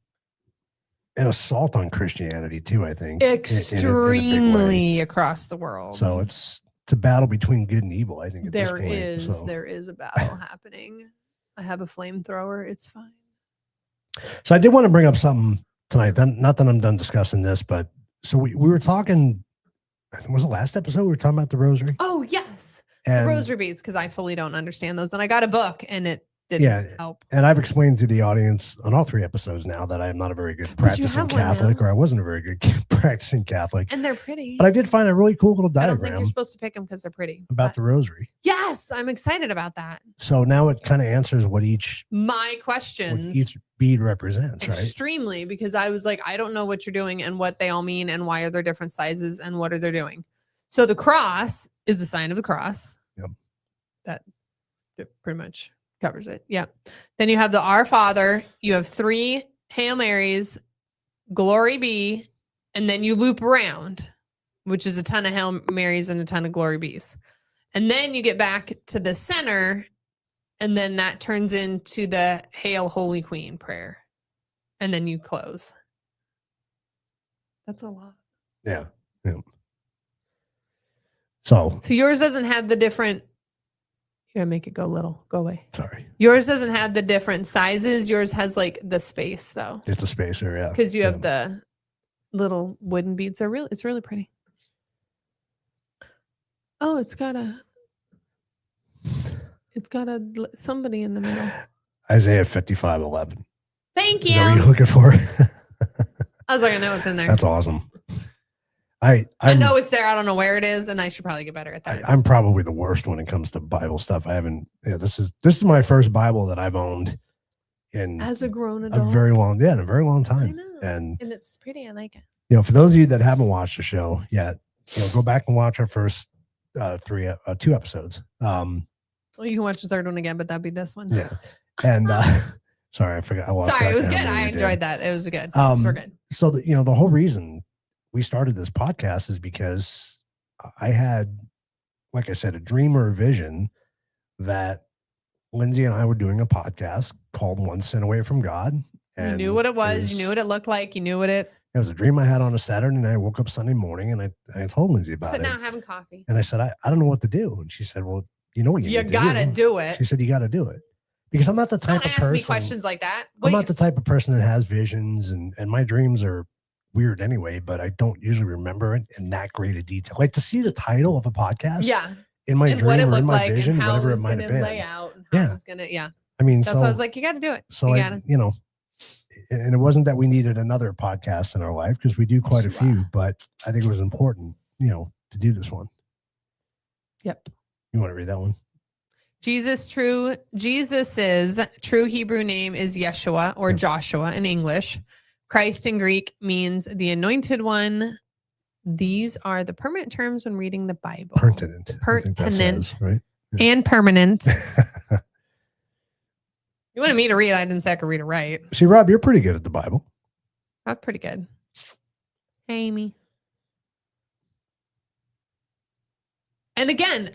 Speaker 3: an assault on Christianity too, I think.
Speaker 2: Extremely across the world.
Speaker 3: So it's a battle between good and evil, I think. At
Speaker 2: There
Speaker 3: this point,
Speaker 2: there is a battle happening. I have a flamethrower. It's fine.
Speaker 3: So I did want to bring up something tonight. Not that I'm done discussing this, but so we were talking, was the last episode we were talking about the rosary?
Speaker 2: Oh, yes.
Speaker 3: And,
Speaker 2: the rosary beads, because I fully don't understand those. And I got a book and it didn't help.
Speaker 3: And I've explained to the audience on all 3 episodes now that I am not a very good practicing Catholic, or I wasn't a very good practicing Catholic.
Speaker 2: And they're pretty.
Speaker 3: But I did find a really cool little
Speaker 2: I don't think
Speaker 3: diagram
Speaker 2: you're supposed to pick them because they're pretty.
Speaker 3: about the rosary.
Speaker 2: Yes, I'm excited about that.
Speaker 3: So now it kind of answers what each bead represents, right?
Speaker 2: Extremely, because I was like, I don't know what you're doing and what they all mean and why are there different sizes and what are they doing. So the cross is the sign of the cross.
Speaker 3: Yep.
Speaker 2: That pretty much covers it. Yeah. Then you have the Our Father. You have 3 Hail Marys, Glory Be, and then you loop around, which is a ton of Hail Marys and a ton of Glory Be's. And then you get back to the center, and then that turns into the Hail Holy Queen prayer. And then you close. That's a lot.
Speaker 3: Yeah. So
Speaker 2: yours doesn't have the different. You gotta make it go little. Go away.
Speaker 3: Sorry.
Speaker 2: Yours doesn't have the different sizes. Yours has like the space though.
Speaker 3: It's a spacer, yeah.
Speaker 2: Because you have the little wooden beads. It's really pretty. Oh, it's got somebody in the middle.
Speaker 3: Isaiah 55:11.
Speaker 2: Thank
Speaker 3: Is that what you're
Speaker 2: you.
Speaker 3: looking for?
Speaker 2: I was like, I know it's in there.
Speaker 3: That's awesome.
Speaker 2: I know it's there. I don't know where it is, and I should probably get better at that.
Speaker 3: I'm probably the worst when it comes to Bible stuff. I haven't. Yeah, this is my first Bible that I've owned in
Speaker 2: As a grown adult,
Speaker 3: in a very long
Speaker 2: I
Speaker 3: time.
Speaker 2: know.
Speaker 3: And
Speaker 2: it's pretty. I like it.
Speaker 3: for those of you that haven't watched the show yet, go back and watch our first 2 episodes.
Speaker 2: Well, you can watch the third one again, but that'd be this one.
Speaker 3: Yeah. And sorry, I forgot. I lost
Speaker 2: Sorry,
Speaker 3: track
Speaker 2: it was
Speaker 3: of how
Speaker 2: good.
Speaker 3: many
Speaker 2: I
Speaker 3: we did.
Speaker 2: enjoyed that. It was good. So we're good.
Speaker 3: So the whole reason we started this podcast is because I had, like I said, a dream or a vision that Lindsay and I were doing a podcast called One Sin Away from God.
Speaker 2: You knew what it was. You knew what it looked like. You knew what it.
Speaker 3: It was a dream I had on a Saturday night. I woke up Sunday morning and I told Lindsay about
Speaker 2: Sit
Speaker 3: it.
Speaker 2: down having coffee.
Speaker 3: And I said, I don't know what to do. And she said, well, you know what you need to
Speaker 2: gotta do it.
Speaker 3: She said, you got to do it. Because I'm not the type
Speaker 2: Don't
Speaker 3: of
Speaker 2: ask
Speaker 3: person.
Speaker 2: me questions like that.
Speaker 3: I'm not the type of person that has visions, and my dreams are weird anyway, but I don't usually remember it in that great a detail. Like to see the title of a podcast.
Speaker 2: Yeah.
Speaker 3: In my
Speaker 2: And
Speaker 3: dream
Speaker 2: what it
Speaker 3: or in
Speaker 2: looked
Speaker 3: my
Speaker 2: like
Speaker 3: vision,
Speaker 2: and how
Speaker 3: whatever
Speaker 2: it
Speaker 3: it
Speaker 2: was
Speaker 3: might
Speaker 2: going
Speaker 3: have
Speaker 2: to
Speaker 3: been.
Speaker 2: lay out. And how
Speaker 3: Yeah.
Speaker 2: it was going to, yeah.
Speaker 3: I mean,
Speaker 2: That's why I was like, you got to do it.
Speaker 3: So
Speaker 2: you got to.
Speaker 3: And it wasn't that we needed another podcast in our life because we do quite a few, but I think it was important, to do this one.
Speaker 2: Yep.
Speaker 3: You want to read that one?
Speaker 2: Jesus's true Hebrew name is Yeshua or Joshua in English. Christ in Greek means the anointed one. These are the permanent terms when reading the Bible.
Speaker 3: Pertinent. I think that says, right? Yeah.
Speaker 2: And permanent. You wanted me to read. I didn't say I could read it right.
Speaker 3: See, Rob, you're pretty good at the Bible.
Speaker 2: That's pretty good. Hey, Amy. And again,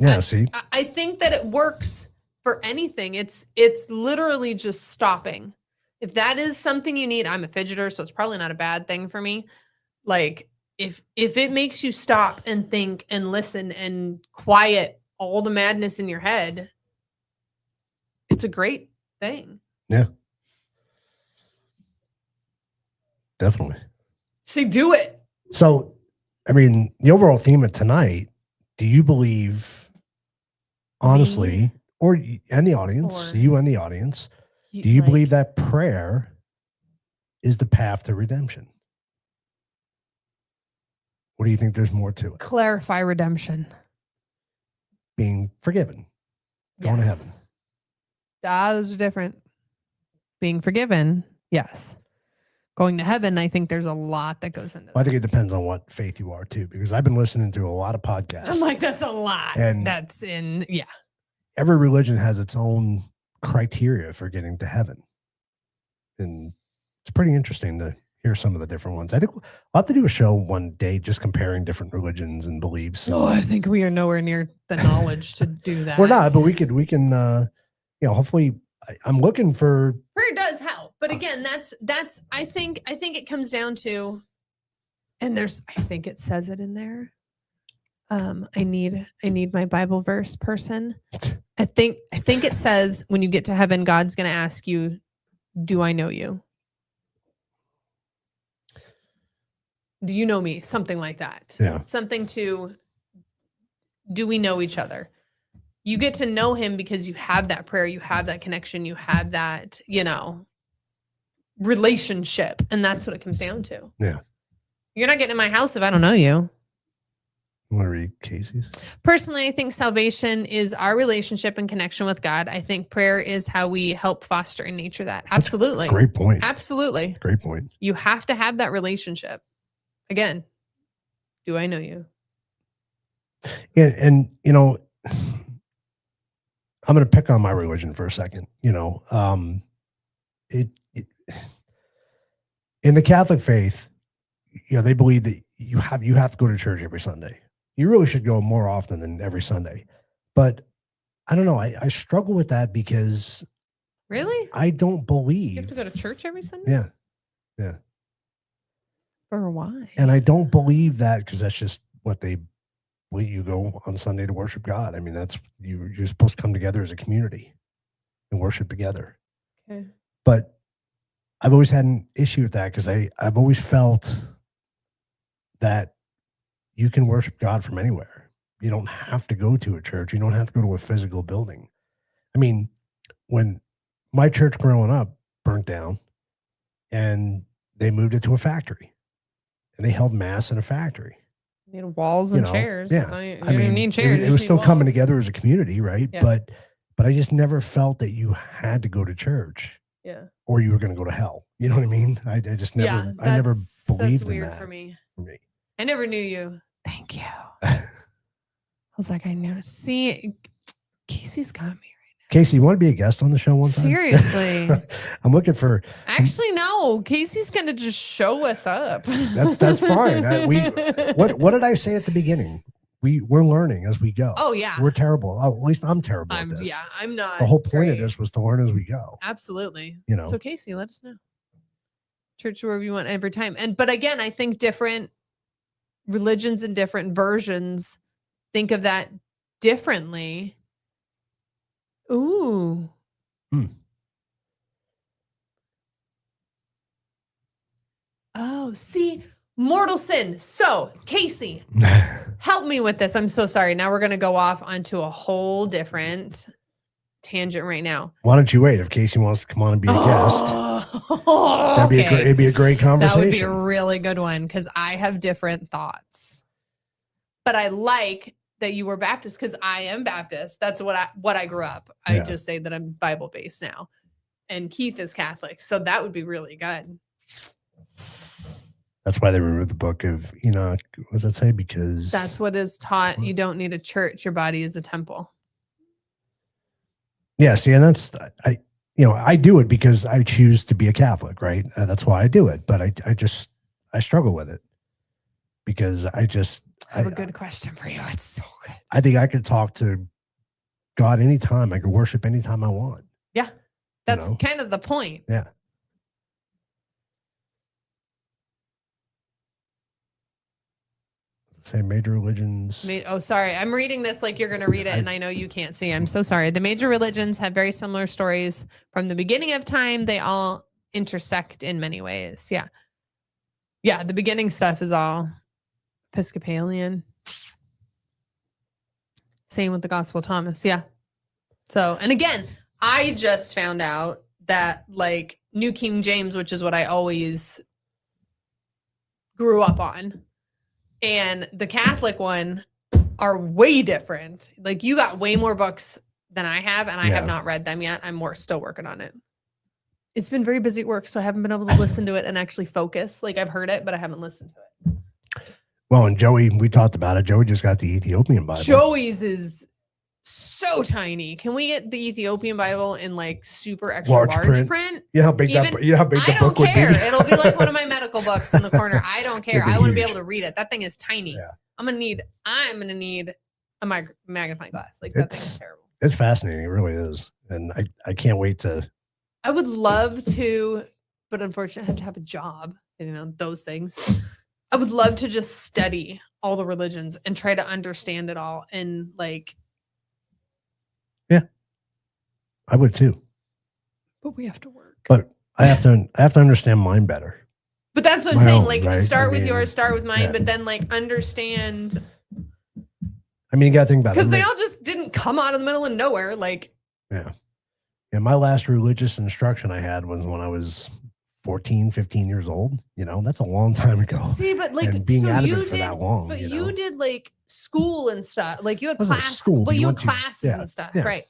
Speaker 2: I think that it works for anything. It's literally just stopping. If that is something you need, I'm a fidgeter, so it's probably not a bad thing for me. Like if it makes you stop and think and listen and quiet all the madness in your head, it's a great thing.
Speaker 3: Yeah. Definitely.
Speaker 2: See, do it.
Speaker 3: So, I mean, the overall theme of tonight, do you believe, honestly, and the audience, you and the audience, do you believe that prayer is the path to redemption? What do you think there's more to it?
Speaker 2: Clarify redemption.
Speaker 3: Being forgiven. Going to heaven.
Speaker 2: Those are different. Being forgiven, yes. Going to heaven, I think there's a lot that goes into that.
Speaker 3: I think it depends on what faith you are too, because I've been listening to a lot of podcasts.
Speaker 2: I'm like, that's a lot.
Speaker 3: And
Speaker 2: that's in, yeah.
Speaker 3: Every religion has its own criteria for getting to heaven. And it's pretty interesting to hear some of the different ones. I think we'll have to do a show one day just comparing different religions and beliefs.
Speaker 2: Oh, I think we are nowhere near the knowledge to do that.
Speaker 3: We're not, but we can hopefully I'm looking for
Speaker 2: prayer does help. But again, that's I think it comes down to, and I think it says it in there. I need my Bible verse person. I think it says when you get to heaven, God's going to ask you, do I know you? Do you know me? Something like that.
Speaker 3: Yeah.
Speaker 2: Something to, do we know each other? You get to know him because you have that prayer, you have that connection, you have that, relationship. And that's what it comes down to.
Speaker 3: Yeah.
Speaker 2: You're not getting in my house if I don't know you.
Speaker 3: You want to read Casey's?
Speaker 2: Personally, I think salvation is our relationship and connection with God. I think prayer is how we help foster and nurture that. Absolutely.
Speaker 3: Great point.
Speaker 2: Absolutely.
Speaker 3: Great point.
Speaker 2: You have to have that relationship. Again, do I know you?
Speaker 3: Yeah, and I'm going to pick on my religion for a second. In the Catholic faith, they believe that you have to go to church every Sunday. You really should go more often than every Sunday. But I don't know. I struggle with that because
Speaker 2: really,
Speaker 3: I don't believe
Speaker 2: you have to go to church every Sunday.
Speaker 3: Yeah, yeah.
Speaker 2: For why?
Speaker 3: And I don't believe that because that's just what they. You go on Sunday to worship God. I mean, that's you're supposed to come together as a community and worship together.
Speaker 2: Okay.
Speaker 3: But I've always had an issue with that because I've always felt that you can worship God from anywhere You don't have to go to a church. You don't have to go to a physical building. I mean, when my church growing up burnt down and they moved it to a factory and they held mass in a factory.
Speaker 2: You need walls and chairs.
Speaker 3: Yeah.
Speaker 2: You don't even need chairs.
Speaker 3: It was still coming together as a community, right?
Speaker 2: Yeah.
Speaker 3: But I just never felt that you had to go to church.
Speaker 2: Yeah.
Speaker 3: Or you were going to go to hell. You know what I mean? I just never, I never believed
Speaker 2: that's weird
Speaker 3: in that.
Speaker 2: for me.
Speaker 3: For me.
Speaker 2: I never knew you. Thank you. I was like, I know. See, Casey's got me.
Speaker 3: Casey, you want to be a guest on the show one time?
Speaker 2: Seriously.
Speaker 3: I'm looking for.
Speaker 2: Actually, no. Casey's going to just show us up.
Speaker 3: That's fine. What did I say at the beginning? We're learning as we go.
Speaker 2: Oh, yeah.
Speaker 3: We're terrible. Oh, at least I'm terrible at this.
Speaker 2: Yeah, I'm not.
Speaker 3: The whole point of
Speaker 2: great.
Speaker 3: this was to learn as we go.
Speaker 2: Absolutely.
Speaker 3: You know.
Speaker 2: So Casey, let us know. Church wherever you want every time. But again, I think different religions and different versions think of that differently. Ooh. Oh, see, mortal sin. So, Casey, help me with this. I'm so sorry. Now we're going to go off onto a whole different tangent right now.
Speaker 3: Why don't you wait? If Casey wants to come on and be a guest, it'd be a great conversation.
Speaker 2: That would be a really good one because I have different thoughts. But I like that you were Baptist because I am Baptist. That's what I grew up. I just say that I'm Bible based now, and Keith is Catholic, so that would be really good.
Speaker 3: That's why they removed the book of Enoch. What does that say? Because
Speaker 2: that's what is taught. You don't need a church. Your body is a temple.
Speaker 3: Yeah. See, and that's I do it because I choose to be a Catholic, right? That's why I do it. But I struggle with it because I
Speaker 2: have a good question for you. It's so good.
Speaker 3: I think I could talk to God anytime. I could worship anytime I want.
Speaker 2: Yeah. That's kind of the point.
Speaker 3: Yeah. Say major religions.
Speaker 2: Sorry. I'm reading this like you're going to read it, and I know you can't see. I'm so sorry. The major religions have very similar stories from the beginning of time. They all intersect in many ways. Yeah. Yeah. The beginning stuff is all Episcopalian. Same with the Gospel of Thomas. Yeah. So, and again, I just found out that like New King James, which is what I always grew up on, and the Catholic one are way different. Like you got way more books than I have, and I have not read them yet. I'm still working on it. It's been very busy at work, so I haven't been able to listen to it and actually focus. Like I've heard it, but I haven't listened to it.
Speaker 3: Well, and Joey, we talked about it. Joey just got the Ethiopian Bible.
Speaker 2: Joey's is so tiny. Can we get the Ethiopian Bible in like super extra large print?
Speaker 3: You know how big the book would be?
Speaker 2: It'll be like one of my medical books in the corner. I don't care. I want to be able to read it. That thing is tiny.
Speaker 3: Yeah.
Speaker 2: I'm gonna need a magnifying glass. Like that thing is terrible.
Speaker 3: It's fascinating. It really is. And I can't wait to.
Speaker 2: I would love to, but unfortunately I have to have a job, those things. I would love to just study all the religions and try to understand it all. And like,
Speaker 3: yeah, I would too.
Speaker 2: But we have to work.
Speaker 3: But I have to understand mine better.
Speaker 2: But that's what I'm saying. Like,
Speaker 3: right?
Speaker 2: start with yours, start with mine, but then like understand.
Speaker 3: I mean, you got to think about it.
Speaker 2: Because they all just didn't come out of the middle of nowhere. Like,
Speaker 3: yeah. My last religious instruction I had was when I was 14, 15 years old. That's a long time ago.
Speaker 2: See, but like
Speaker 3: and being out of it for that long.
Speaker 2: But you did like school and stuff. Like you had
Speaker 3: classes
Speaker 2: and stuff, right?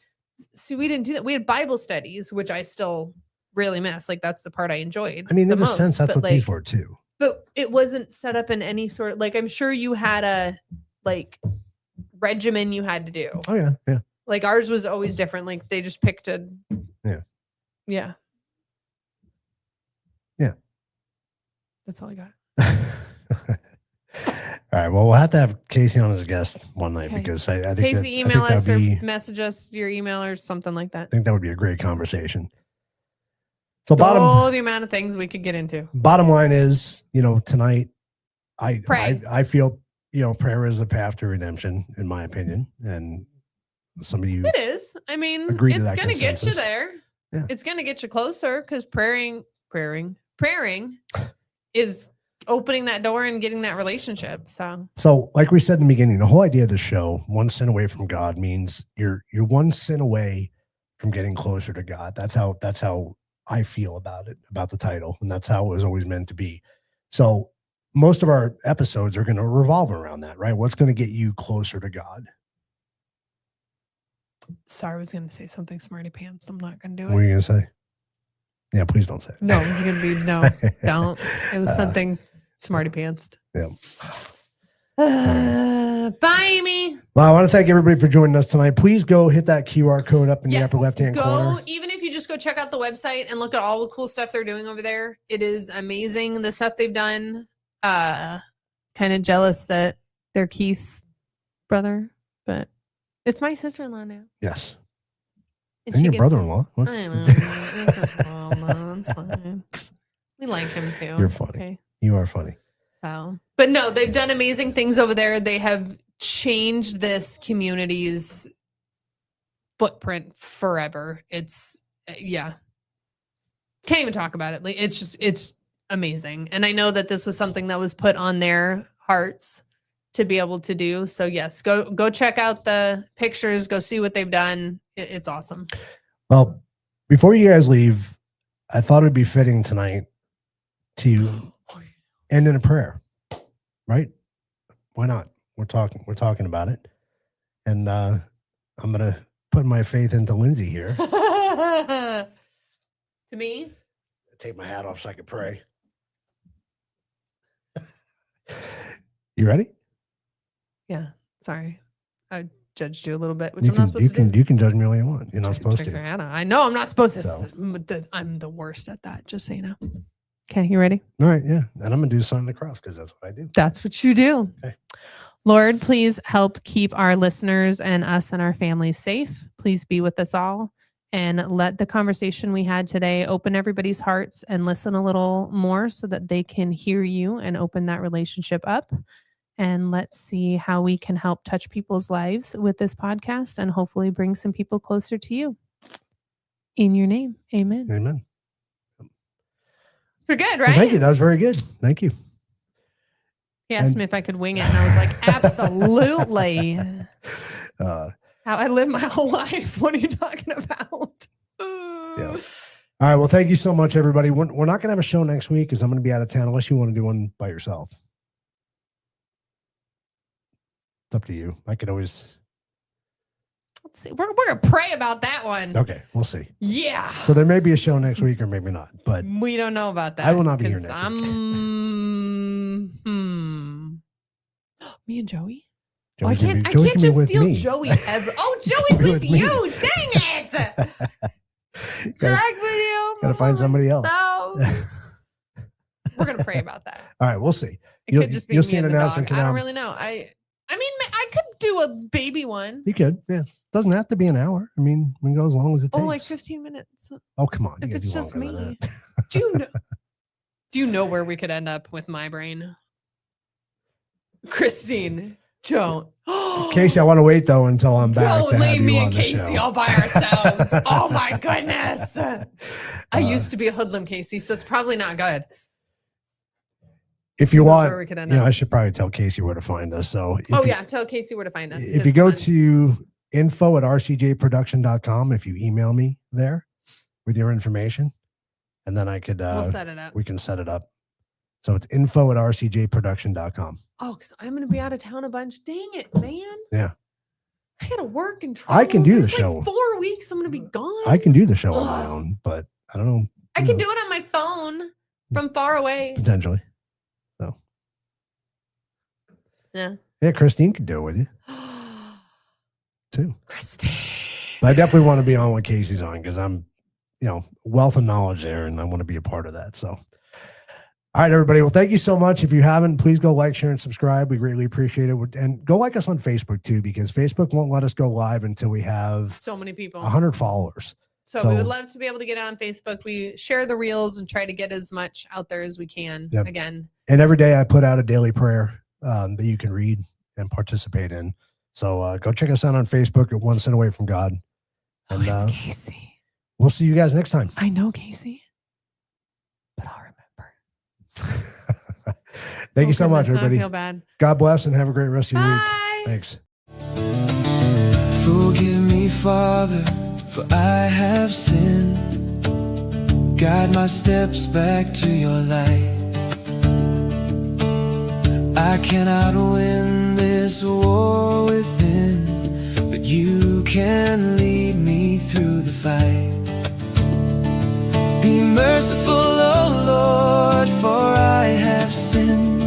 Speaker 2: See, we didn't do that. We had Bible studies, which I still really miss. Like that's the part I enjoyed.
Speaker 3: I mean, in a sense, that's what these were too.
Speaker 2: But it wasn't set up in any sort of like. I'm sure you had a like regimen you had to do.
Speaker 3: Oh yeah, yeah.
Speaker 2: Like ours was always different. Like they just picked a. Yeah. That's all I got.
Speaker 3: All right. Well, we'll have to have Casey on as a guest one night because I think
Speaker 2: Casey, email us or message us your email or something like that.
Speaker 3: I think that would be a great conversation. So
Speaker 2: the amount of things we could get into.
Speaker 3: Bottom line is, tonight I feel, prayer is a path to redemption, in my opinion. And some of you
Speaker 2: it is. I mean, it's going to get you there. Yeah. It's going to get you closer because praying is opening that door and getting that relationship.
Speaker 3: So like we said in the beginning, the whole idea of the show, one sin away from God, means you're one sin away from getting closer to God. That's how I feel about it, about the title. And that's how it was always meant to be. So most of our episodes are going to revolve around that, right? What's going to get you closer to God?
Speaker 2: Sorry, I was going to say something smarty pants. I'm not going to do
Speaker 3: What are
Speaker 2: it.
Speaker 3: you going to say? Yeah, please don't say it.
Speaker 2: No, it was going to be no, don't. It was something smarty pants.
Speaker 3: Yeah.
Speaker 2: Bye, Amy.
Speaker 3: Well, I want to thank everybody for joining us tonight. Please go hit that QR code up in the upper left-hand corner.
Speaker 2: Even if you just go check out the website and look at all the cool stuff they're doing over there. It is amazing, the stuff they've done. Kind of jealous that they're Keith's brother, but it's my sister-in-law now.
Speaker 3: Yes.
Speaker 2: And
Speaker 3: your brother-in-law.
Speaker 2: I know. It's fine. We like him too.
Speaker 3: You're funny.
Speaker 2: Okay.
Speaker 3: You are funny.
Speaker 2: So, but no, they've done amazing things over there. They have changed this community's footprint forever. It's can't even talk about it. Like it's amazing. And I know that this was something that was put on their hearts to be able to do. So yes, go check out the pictures, go see what they've done. It's awesome.
Speaker 3: Well, before you guys leave, I thought it'd be fitting tonight to end in a prayer, right? Why not? We're talking about it. And I'm going to put my faith into Lindsay here.
Speaker 2: To me?
Speaker 3: Take my hat off so I can pray. You ready?
Speaker 2: Yeah. Sorry. I judged you a little bit, which I'm not supposed to do.
Speaker 3: You can judge me all you want. You're not supposed to.
Speaker 2: I know I'm not supposed to.
Speaker 3: So.
Speaker 2: I'm the worst at that, just so you know. Okay, you ready?
Speaker 3: All right, yeah. And I'm going to do the sign of the cross because that's what I do.
Speaker 2: That's what you do.
Speaker 3: Okay.
Speaker 2: Lord, please help keep our listeners and us and our families safe. Please be with us all and let the conversation we had today open everybody's hearts and listen a little more so that they can hear you and open that relationship up. And let's see how we can help touch people's lives with this podcast and hopefully bring some people closer to you. In your name, amen.
Speaker 3: Amen.
Speaker 2: We're good, right?
Speaker 3: Well, thank you. That was very good. Thank you.
Speaker 2: He asked me if I could wing it, and I was like, absolutely. How I live my whole life. What are you talking about?
Speaker 3: Yeah. All right. Well, thank you so much, everybody. We're not going to have a show next week because I'm going to be out of town unless you want to do one by yourself. It's up to you. I could always.
Speaker 2: Let's see. We're going to pray about that one.
Speaker 3: Okay. We'll see.
Speaker 2: Yeah.
Speaker 3: So there may be a show next week or maybe not, but
Speaker 2: we don't know about that.
Speaker 3: I will not be here next week.
Speaker 2: Me and Joey?
Speaker 3: Joey
Speaker 2: I can't just steal
Speaker 3: me.
Speaker 2: Joey ever. Oh, Joey's with you. Dang it. Dragged with you.
Speaker 3: Gotta find somebody else.
Speaker 2: So we're going to pray about that.
Speaker 3: All right. We'll see.
Speaker 2: It could just be me and the dog.
Speaker 3: Come
Speaker 2: I don't
Speaker 3: out.
Speaker 2: really know. I mean, I could do a baby one.
Speaker 3: You could. Yeah. Doesn't have to be an hour. I mean, we can go as long as it takes.
Speaker 2: Oh, like 15 minutes.
Speaker 3: Oh, come on.
Speaker 2: If it's just me. Do you know where we could end up with my brain? Christine, don't.
Speaker 3: Casey, I want to wait though until I'm back.
Speaker 2: Don't leave me and Casey all by ourselves. Oh my goodness. I used to be a hoodlum, Casey, so it's probably not good.
Speaker 3: If you want,
Speaker 2: I
Speaker 3: should probably tell Casey where to find us. So
Speaker 2: tell Casey where to find us.
Speaker 3: If you go to info@rcjproduction.com, if you email me there with your information, and then I could
Speaker 2: we'll set it up.
Speaker 3: We can set it up. So it's info@rcjproduction.com.
Speaker 2: Oh, because I'm going to be out of town a bunch. Dang it, man.
Speaker 3: Yeah.
Speaker 2: I got to work and travel.
Speaker 3: I can do the show.
Speaker 2: Like 4 weeks. I'm going to be gone.
Speaker 3: I can do the show on my own, but I don't know.
Speaker 2: I can do it on my phone from far away.
Speaker 3: Potentially. So.
Speaker 2: Yeah.
Speaker 3: Yeah, Christine could do it with you. Too.
Speaker 2: Christine.
Speaker 3: But I definitely want to be on when Casey's on because I'm, wealth of knowledge there and I want to be a part of that. So. All right, everybody. Well, thank you so much. If you haven't, please go like, share, and subscribe. We greatly appreciate it. And go like us on Facebook, too, because Facebook won't let us go live until we have
Speaker 2: so many people,
Speaker 3: 100 followers.
Speaker 2: So we would love to be able to get it on Facebook. We share the reels and try to get as much out there as we can.
Speaker 3: Yep.
Speaker 2: Again.
Speaker 3: And every day I put out a daily prayer that you can read and participate in. So go check us out on Facebook at One Sin Away from God. And
Speaker 2: it's Casey.
Speaker 3: We'll see you guys next time.
Speaker 2: I know Casey, but I'll remember.
Speaker 3: Thank you so much,
Speaker 2: goodness, now I
Speaker 3: everybody.
Speaker 2: feel bad.
Speaker 3: God bless and have a great rest of your week.
Speaker 2: Bye.
Speaker 3: Thanks.
Speaker 1: Forgive me, Father, for I have sinned. Guide my steps back to your light. I cannot win this war within, but you can lead me through the fight. Be merciful, O Lord, for I have sinned.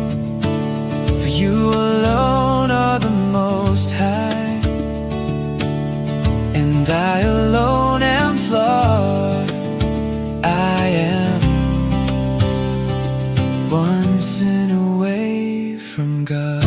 Speaker 1: For you alone are the Most High, and I alone am flawed. I am one sin away from God.